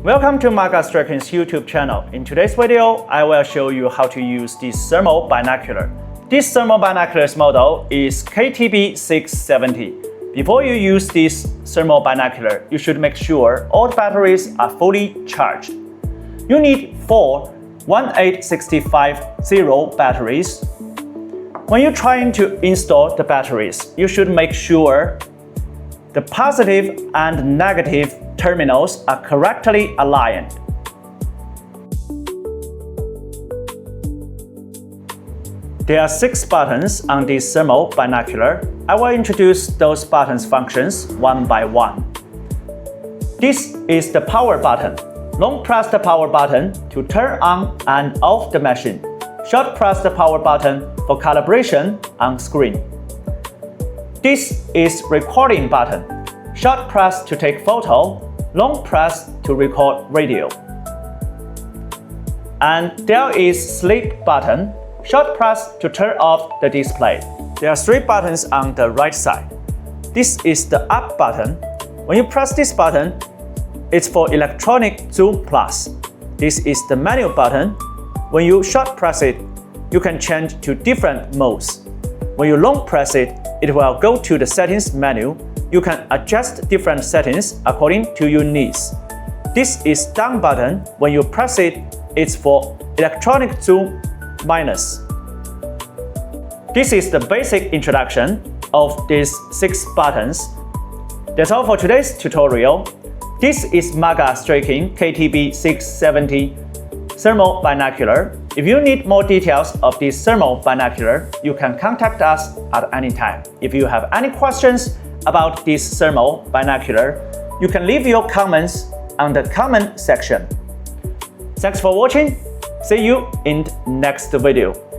Welcome to Maga Strkvin's YouTube channel. In today's video, I will show you how to use this thermal binocular. This thermal binocular's model is KTB 670. Before you use this thermal binocular, you should make sure all the batteries are fully charged. You need 4 18650 batteries. When you're trying to install the batteries, you should make sure the positive and negative terminals are correctly aligned. There are 6 buttons on this thermal binocular. I will introduce those buttons' functions one by one. This is the power button. Long press the power button to turn on and off the machine. Short press the power button for calibration on screen. This is recording button. Short press to take photo, long press to record radio. And there is sleep button. Short press to turn off the display. There are 3 buttons on the right side. This is the up button. When you press this button, it's for electronic zoom plus. This is the menu button. When you short press it, you can change to different modes. When you long press it, it will go to the settings menu. You can adjust different settings according to your needs. This is down button. When you press it, it's for electronic zoom minus. This is the basic introduction of these 6 buttons. That's all for today's tutorial. This is Maga Strkvin KTB 670 thermal binocular. If you need more details of this thermal binocular, you can contact us at any time. If you have any questions about this thermal binocular, you can leave your comments on the comment section. Thanks for watching. See you in the next video.